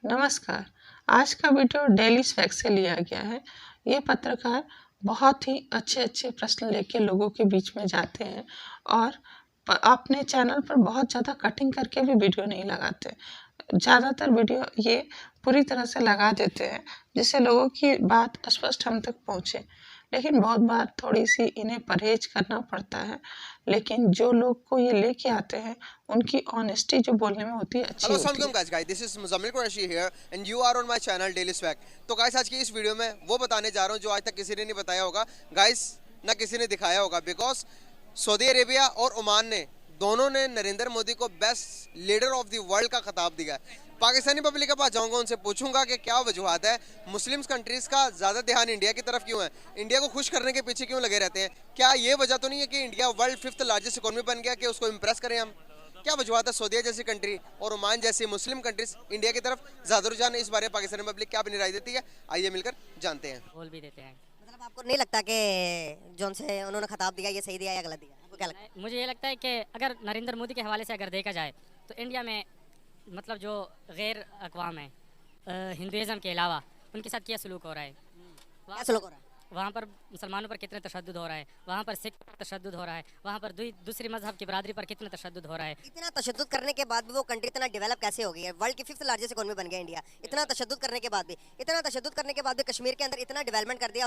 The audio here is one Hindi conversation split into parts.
नमस्कार। आज का वीडियो डेली फैक्ट से लिया गया है। ये पत्रकार बहुत ही अच्छे प्रश्न लेके लोगों के बीच में जाते हैं और अपने चैनल पर बहुत ज़्यादा कटिंग करके भी वीडियो नहीं लगाते। ज़्यादातर वीडियो ये पूरी तरह से लगा देते हैं जिससे लोगों की बात स्पष्ट हम तक पहुँचे। लेकिन बहुत बार थोड़ी सी इन्हें परहेज करना पड़ता है, लेकिन जो लोग को ये लेके आते हैं उनकी ऑनेस्टी जो बोलने में होती है अच्छी हेलो होती है। Guys, this is Muzammil Qureshi here and you are on my channel daily swag. तो गाइस, आज की इस वीडियो में वो बताने जा रहा हूँ जो आज तक किसी ने नहीं बताया होगा गाइस, ना किसी ने दिखाया होगा। बिकॉज सऊदी अरेबिया और ओमान ने दोनों ने नरेंद्र मोदी को best leader of the world का खिताब दिया है। पाकिस्तानी पब्लिक के पास जाऊंगा, उनसे पूछूंगा कि क्या वजूहत है, मुस्लिम कंट्रीज का ज़्यादा ध्यान इंडिया की तरफ क्यों है, इंडिया को खुश करने के पीछे क्यों लगे रहते हैं। क्या ये वजह तो नहीं है कि India world 5th largest economy बन गया कि उसको इम्प्रेस करें हम? क्या वजूहत है सऊदी जैसी कंट्री और ओमान जैसी मुस्लिम कंट्रीज इंडिया की तरफ ज़्यादा रुझान है? इस बारे में पाकिस्तानी पब्लिक क्या अपनी राय देती है, आइए मिलकर जानते हैं। बोल भी देते हैं। मतलब आपको नहीं लगता कि जोन से उन्होंने खिताब दिया ये सही दिया या गलत दिया? आपको क्या लगता है? मुझे ये लगता है कि अगर नरेंद्र मोदी के हवाले से अगर देखा जाए तो इंडिया में मतलब जो गैर अक़वाम है हिंदुज़म के अलावा उनके साथ क्या सलूक हो रहा है, क्या सलूक हो रहा है? वहाँ पर मुसलमानों पर कितने तशद्दुद हो रहा है, वहाँ पर सिख पर तशद्दुद हो रहा है, वहाँ पर दूसरी मजहब की बरादरी पर कितने तशद्दुद हो रहा है। इतना तशद्दुद करने के बाद भी वो कंट्री इतना डेवलप कैसे हो गई है? वर्ल्ड की 5th लार्जेस्ट इकोनॉमी बन गया इंडिया। इतना तशद्दुद करने के बाद भी, कश्मीर के अंदर इतना डेवलपमेंट कर दिया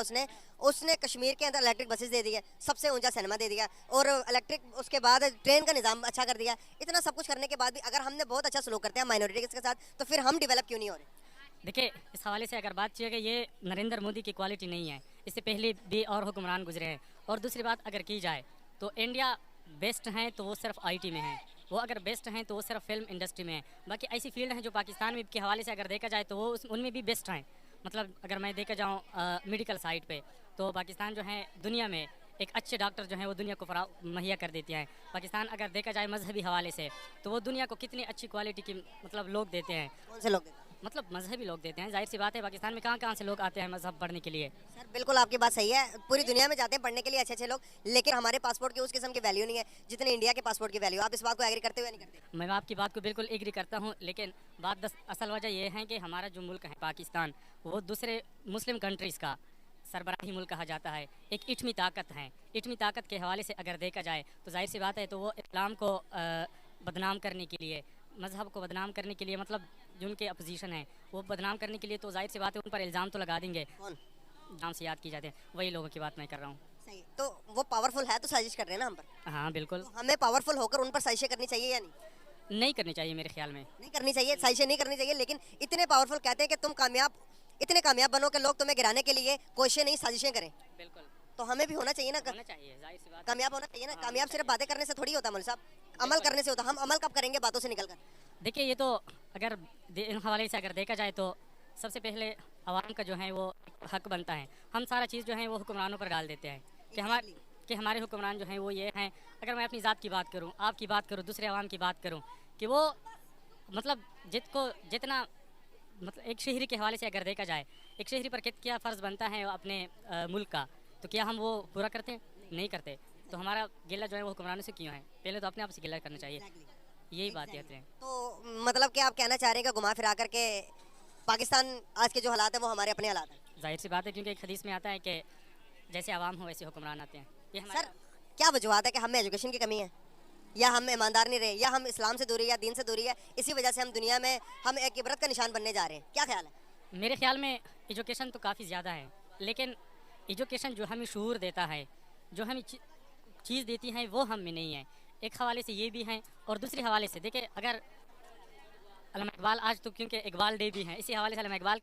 उसने कश्मीर के अंदर इलेक्ट्रिक बसेस दे दिया, सबसे ऊंचा सिनेमा दे दिया और इलेक्ट्रिक उसके बाद ट्रेन का निज़ाम अच्छा कर दिया। इतना सब कुछ करने के बाद भी अगर हमने बहुत अच्छा सलूक करते हैं माइनॉरिटी के साथ, तो फिर हम डेवलप क्यों नहीं हो रहे? देखिए, इस हवाले से अगर बात की कि ये नरेंद्र मोदी की क्वालिटी नहीं है, इससे पहले भी और हुक्मरान गुजरे हैं। और दूसरी बात अगर की जाए तो इंडिया बेस्ट हैं तो वो सिर्फ आईटी में है, वो अगर बेस्ट हैं तो वो सिर्फ फिल्म इंडस्ट्री में है। बाकी ऐसी फील्ड हैं जो पाकिस्तान में के हवाले से अगर देखा जाए तो वो उनमें भी बेस्ट हैं। मतलब अगर मैं देखा जाऊँ मेडिकल साइड पे तो पाकिस्तान जो है दुनिया में एक अच्छे डॉक्टर जो हैं वो दुनिया को मुहैया कर देते हैं। पाकिस्तान अगर देखा जाए मजहबी हवाले से तो वो दुनिया को कितनी अच्छी क्वालिटी की मतलब लोग देते हैं। कौन से लोग? मतलब मजहबी लोग देते हैं। जाहिर सी बात है पाकिस्तान में कहाँ से लोग आते हैं मजहब पढ़ने के लिए। सर बिल्कुल आपकी बात सही है, पूरी दुनिया में जाते हैं पढ़ने के लिए अच्छे लोग, लेकिन हमारे पासपोर्ट की उस किस्म की वैल्यू नहीं है जितने इंडिया के पासपोर्ट की वैल्यू। आप इस बात को एग्री करते हुए नहीं करते? मैं आपकी बात को बिल्कुल एग्री करता हूँ, लेकिन असल वजह यह है कि हमारा जो मुल्क है पाकिस्तान, वो दूसरे मुस्लिम कंट्रीज़ का सरबराही मुल्क कहा जाता है। एक इटमी ताकत है। इटमी ताकत के हवाले से अगर देखा जाए तो जाहिर सी बात है तो वो इस्लाम को बदनाम करने के लिए, मजहब को बदनाम करने के लिए, मतलब जो उनके अपोजिशन है वो बदनाम करने के लिए तो जाहिर सी बात है उन पर इल्ज़ाम तो लगा देंगे। कौन नाम से याद की जाते हैं, वही लोगों की बात मैं कर रहा हूँ। सही, तो वो पावरफुल है तो साजिश कर रहे हैं ना हम पर। हाँ बिल्कुल। तो हमें पावरफुल होकर उन पर साजिशें करनी चाहिए या नहीं? नहीं करनी चाहिए मेरे ख्याल में। नहीं करनी चाहिए, साजिशें नहीं करनी चाहिए, लेकिन इतने पावरफुल कहते हैं कि तुम इतने कामयाब बनो कि लोग तुम्हें गिराने के लिए कोशिशें नहीं साजिशें करें। बिल्कुल तो हमें भी होना चाहिए ना, होना चाहिए, जाहिर सी बात। कामयाब होना चाहिए ना। हाँ, कामयाब सिर्फ बातें करने से थोड़ी होता मौलवी साहब, अमल करने से होता। हम अमल कब करेंगे बातों से निकल कर? देखिए, ये तो अगर इन हवाले से अगर देखा जाए तो सबसे पहले आवाम का जो है वो हक बनता है। हम सारा चीज़ जो है वो हुक्मरानों पर डाल देते हैं कि हमारे हुक्मरान जो हैं वो ये हैं। अगर मैं अपनी ज़ात की बात करूँ, आपकी बात करूँ, दूसरे आवाम की बात करूँ, कि वो मतलब जितना मतलब एक शहरी के हवाले से अगर देखा जाए, एक शहरी पर क्या फ़र्ज़ बनता है अपने मुल्क का, तो क्या हम वो पूरा करते हैं? नहीं करते। तो हमारा गिला जो है वो हुक्मरानों से क्यों है? पहले तो अपने आप से गिला करना चाहिए। यही बात कहते हैं। तो मतलब कि आप कहना चाह रहे हैं कि घुमा फिरा करके पाकिस्तान आज के जो हालात है वो हमारे अपने हालात हैं? जाहिर सी बात है, क्योंकि एक हदीस में आता है कि जैसे आवाम हो वैसे हुक्मरान आते हैं। ये सर क्या वजूहत है कि हमें एजुकेशन की कमी है, या हम ईमानदार नहीं रहे, या हम इस्लाम से दूरी या दीन से दूरी है, इसी वजह से हम दुनिया में हम एक इबरत का निशान बनने जा रहे हैं? क्या ख्याल है? मेरे ख्याल में एजुकेशन तो काफ़ी ज़्यादा है, लेकिन एजुकेशन जो हमें शूर देता है, जो हमें चीज़ देती है वो हम में नहीं है। एक हवाले से ये भी हैं और दूसरे हवाले से देखिए, अगर अल्लामा इकबाल, आज तो क्योंकि इकबाल डे भी है, इसी हवाले से अल्लामा इकबाल।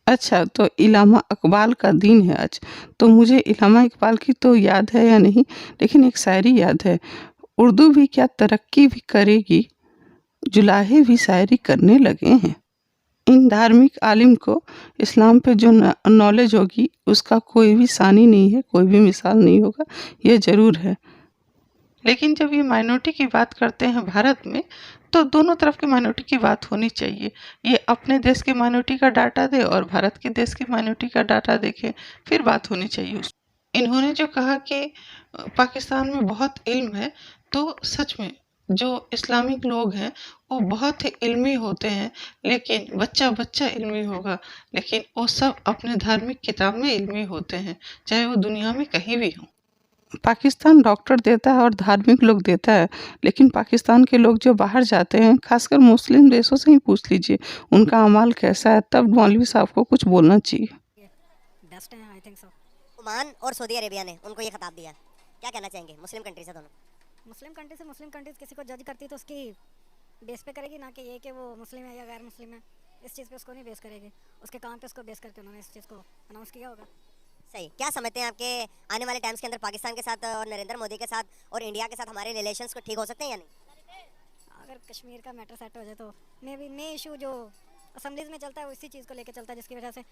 अच्छा, तो इलामा इकबाल का दिन है आज, तो मुझे इलामा इकबाल की तो याद है या नहीं, लेकिन एक शायरी याद है। उर्दू भी क्या तरक्की भी करेगी, जुलाहे भी शायरी करने लगे हैं। इन धार्मिक आलिम को इस्लाम पे जो नॉलेज होगी उसका कोई भी सानी नहीं है, कोई भी मिसाल नहीं होगा, ये ज़रूर है। लेकिन जब ये माइनॉरिटी की बात करते हैं भारत में, तो दोनों तरफ की माइनॉरिटी की बात होनी चाहिए। ये अपने देश के माइनॉरिटी का डाटा दे और भारत के देश की माइनॉरिटी का डाटा देखे, फिर बात होनी चाहिए। इन्होंने जो कहा कि पाकिस्तान में बहुत इल्म है, तो सच में जो इस्लामिक लोग हैं वो बहुत ही इल्मी होते हैं, लेकिन बच्चा बच्चा इल्मी होगा, लेकिन वो सब अपने धार्मिक किताब में इल्मी होते हैं, चाहे वो दुनिया में कहीं भी हो। पाकिस्तान डॉक्टर देता है और धार्मिक लोग देता है, लेकिन पाकिस्तान के लोग जो बाहर जाते हैं, खासकर मुस्लिम देशों से ही पूछ लीजिए उनका अमाल कैसा है, तब मौलवी साहब को कुछ बोलना चाहिए। बेस्ट है आई थिंक सो। ओमान और सऊदी अरेबिया ने उनको ये खिताब दिया, क्या कहना चाहेंगे? मुस्लिम कंट्री से दोनों। मुस्लिम कंट्री से मुस्लिम कंट्रीज किसी को जज करती है तो उसकी बेस पे करेगी, ना कि ये कि वो मुस्लिम है या गैर मुस्लिम है, इस चीज़ पे उसको नहीं बेस करेगी, उसके काम पे उसको बेस करके उन्होंने इस चीज़ को अनाउंस किया होगा। सही। क्या समझते हैं आपके आने वाले टाइम्स के अंदर पाकिस्तान के साथ और नरेंद्र मोदी के साथ और इंडिया के साथ हमारे रिलेशंस को ठीक हो सकते हैं या नहीं? अगर कश्मीर का मैटर सेट हो जाए तो मे इशू जो असम्बलीज में चलता है वो इसी चीज़ को लेकर चलता है, जिसकी वजह से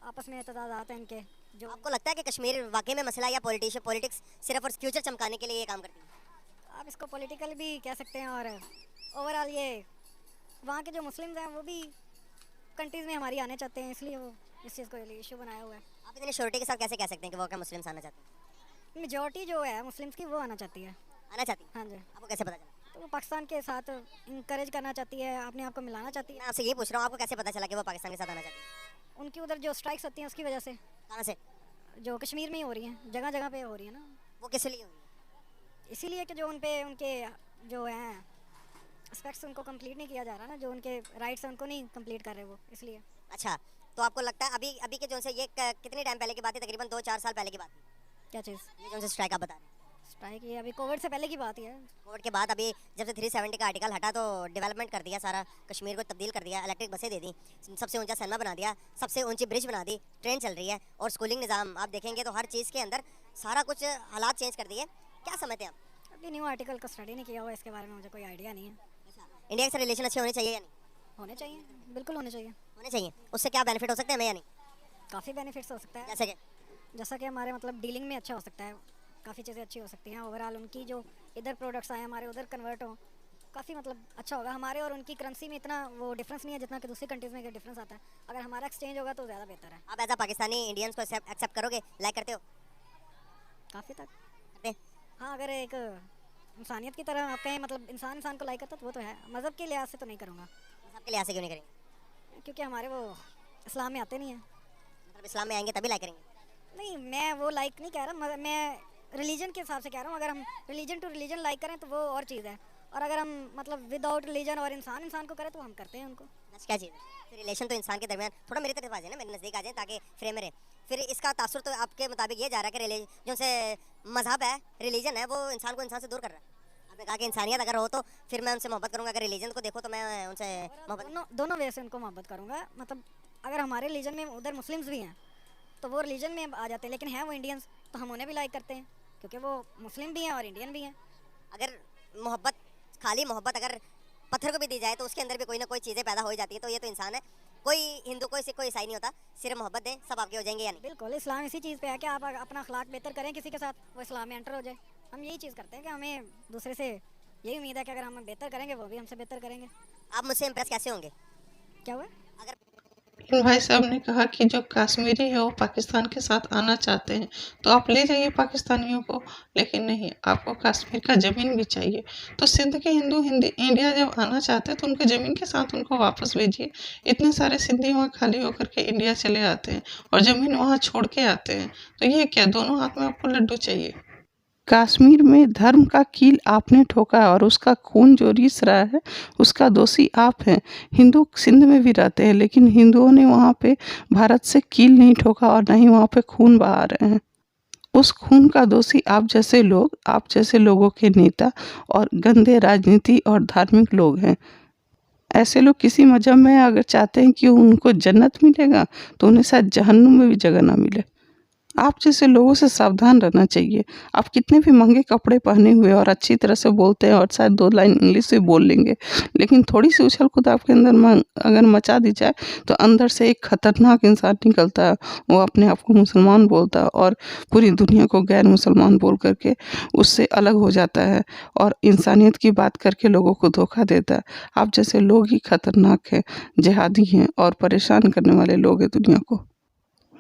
आपस में तजादात हैं इनके। जो आपको लगता है कि कश्मीर वाकई में मसला या पॉलिटिक्स सिर्फ और फ्यूचर चमकाने के लिए ये काम करती है? आप इसको पॉलिटिकल भी कह सकते हैं, और ओवरऑल ये वहाँ के जो मुस्लिम्स हैं वो भी कंट्रीज़ में हमारी आने चाहते हैं, इसलिए वो इस चीज़ को इशू बनाया हुआ है। आप इतनी श्योरिटी के साथ कैसे कह सकते हैं कि वो क्या मुस्लिम्स आना चाहते हैं? मेजॉरिटी जो है मुस्लिम्स की वो आना चाहती है। आना चाहती है? हाँ जी। आपको कैसे पता चला? तो वो पाकिस्तान के साथ इंकरेज करना चाहती है, अपने आप को मिलाना चाहती मैं है। आपसे ये पूछ रहा हूँ, आपको कैसे पता चला कि वो पाकिस्तान के साथ आना चाहती है? उनकी उधर जो स्ट्राइक्स होती हैं उसकी वजह से, कहाँ से? जो कश्मीर में ही हो रही हैं, जगह जगह पे हो रही है ना, वो किस लिए हुई है? इसीलिए कि जो उन पे उनके जो हैं एस्पेक्ट्स उनको कंप्लीट नहीं किया जा रहा ना, जो उनके राइट्स हैं उनको नहीं कंप्लीट कर रहे वो, इसलिए। अच्छा, तो आपको लगता है अभी अभी के जो से ये कितने टाइम पहले की बात है? तकरीबन 2-4 साल पहले की बात है क्या चीज़? ये जो से स्ट्राइक आप बता रहे हैं। स्ट्राइक ये अभी कोविड से पहले की बात ही है। कोविड के बाद अभी जब से 370 का आर्टिकल हटा तो डेवलपमेंट कर दिया, सारा कश्मीर को तब्दील कर दिया, इलेक्ट्रिक बसें दे दी, सबसे ऊंचा सिनेमा बना दिया, सबसे ऊंची ब्रिज बना दी, ट्रेन चल रही है, और स्कूलिंग निज़ाम आप देखेंगे तो हर चीज़ के अंदर सारा कुछ हालात चेंज कर दिए। क्या समझते हैं आप? अभी न्यू आर्टिकल का स्टडी नहीं किया हुआ, इसके बारे में मुझे कोई आइडिया नहीं है। इंडिया के साथ रिलेशन अच्छे होने चाहिए या नहीं? होने चाहिए, बिल्कुल होने चाहिए। होने चाहिए। उससे क्या बेनिफिट हो सकते हैं हमें या नहीं? काफ़ी बेनिफिट्स हो सकता है, जैसे कि हमारे मतलब डीलिंग में अच्छा हो सकता है, काफ़ी चीज़ें अच्छी हो सकती हैं। ओवरऑल उनकी जो इधर प्रोडक्ट्स आए हमारे उधर कन्वर्ट हो, काफ़ी मतलब अच्छा होगा। हमारे और उनकी करेंसी में इतना वो डिफरेंस नहीं है जितना कि दूसरी कंट्रीज़ में डिफरेंस आता है। अगर हमारा एक्सचेंज होगा तो ज़्यादा बेहतर है। आप एज अ पाकिस्तानी इंडियंस को एक्सेप्ट करोगे, लाइक करते हो? काफ़ी तक करते हैं? हाँ, अगर एक इंसानियत की तरह आप कहें, मतलब इंसान को लाइक करता तो वो तो है। मज़हब के लिहाज से तो नहीं करूँगा। मज़हब के लिहाज से क्यों नहीं करेंगे? क्योंकि हमारे वो इस्लाम में आते नहीं हैं। मतलब इस्लाम में आएंगे तभी लाइक करेंगे? नहीं, मैं वो लाइक नहीं कह रहा, मैं रिलीजन के हिसाब से कह रहा हूँ। अगर हम रिलीजन टू रिलीजन लाइक करें तो वो और चीज़ है, और अगर हम मतलब विदाउट रिलीजन और इंसान को करें तो हम करते हैं उनको। बस क्या चीज़ है? फिर रिलेशन तो इंसान के दरमियान थोड़ा मेरी तरफ आ जाए ना, मेरे नज़दीक आ जाए, ताकि फ्रेम में रहे। फिर इसका तासुर तो आपके मुताबिक ये जा रहा है कि जो से मज़हब है, रिलीजन है, वो इंसान को इंसान से दूर कर रहा है। आपने कहा कि इंसानियत अगर हो तो फिर मैं उनसे मोहब्बत करूँगा, अगर रिलीजन को देखो तो मैं उनसे मोहब्बत। दोनों वे से उनको मोहब्बत करूँगा। मतलब अगर हमारे रिलीजन में उधर मुस्लिम्स भी हैं तो वो रिलीजन में आ जाते हैं, लेकिन हैं वो इंडियंस, तो हम उन्हें भी लाइक करते हैं क्योंकि वो मुस्लिम भी हैं और इंडियन भी हैं। अगर मोहब्बत, खाली मोहब्बत अगर पत्थर को भी दी जाए तो उसके अंदर भी कोई ना कोई चीज़ें पैदा हो जाती है, तो ये तो इंसान है। कोई हिंदू, कोई सिख, कोई ईसाई नहीं होता, सिर्फ मोहब्बत दें सब आपके हो जाएंगे या नहीं? बिल्कुल, इस्लाम इसी चीज़ पे है कि आप अपना अखलाक बेहतर करें किसी के साथ, वो इस्लाम में एंटर हो जाए। हम यही चीज़ करते हैं कि हमें दूसरे से यही उम्मीद है कि अगर हम बेहतर करेंगे वो भी हमसे बेहतर करेंगे। आप मुझसे इम्प्रेस कैसे होंगे? क्या हुआ? अगर इन भाई साहब ने कहा कि जो कश्मीरी है वो पाकिस्तान के साथ आना चाहते हैं तो आप ले जाइए पाकिस्तानियों को, लेकिन नहीं, आपको कश्मीर का ज़मीन भी चाहिए। तो सिंध के हिंदू इंडिया जब आना चाहते हैं तो उनके ज़मीन के साथ उनको वापस भेजिए। इतने सारे सिंधी वहाँ खाली होकर के इंडिया चले आते हैं और ज़मीन वहाँ छोड़ के आते हैं, तो ये क्या, दोनों हाथ में आपको लड्डू चाहिए? कश्मीर में धर्म का कील आपने ठोका और उसका खून जो रिस रहा है उसका दोषी आप हैं। हिंदू सिंध में भी रहते हैं, लेकिन हिंदुओं ने वहाँ पे भारत से कील नहीं ठोका और ना ही वहाँ पे खून बहा रहे हैं। उस खून का दोषी आप जैसे लोग, आप जैसे लोगों के नेता और गंदे राजनीति और धार्मिक लोग हैं। ऐसे लोग किसी मजहब में अगर चाहते हैं कि उनको जन्नत मिलेगा तो उन्हें शायद जहन्नुम में भी जगह ना मिले। आप जैसे लोगों से सावधान रहना चाहिए। आप कितने भी महंगे कपड़े पहने हुए और अच्छी तरह से बोलते हैं और शायद 2 लाइन इंग्लिश से बोल लेंगे, लेकिन थोड़ी सी उछल कूद आपके अंदर अगर मचा दी जाए तो अंदर से एक खतरनाक इंसान निकलता है। वो अपने आप को मुसलमान बोलता है और पूरी दुनिया को गैर मुसलमान बोल करके उससे अलग हो जाता है और इंसानियत की बात करके लोगों को धोखा देता है। आप जैसे लोग ही खतरनाक हैं, जिहादी हैं और परेशान करने वाले लोग हैं दुनिया को।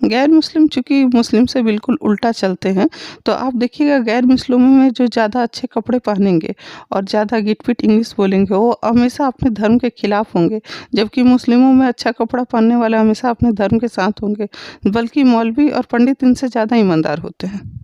गैर मुस्लिम चूँकि मुस्लिम से बिल्कुल उल्टा चलते हैं, तो आप देखिएगा गैर मुस्लिमों में जो ज़्यादा अच्छे कपड़े पहनेंगे और ज़्यादा गिट-पिट इंग्लिश बोलेंगे, वो हमेशा अपने धर्म के खिलाफ होंगे। जबकि मुस्लिमों में अच्छा कपड़ा पहनने वाले हमेशा अपने धर्म के साथ होंगे, बल्कि मौलवी और पंडित इनसे ज़्यादा ईमानदार होते हैं।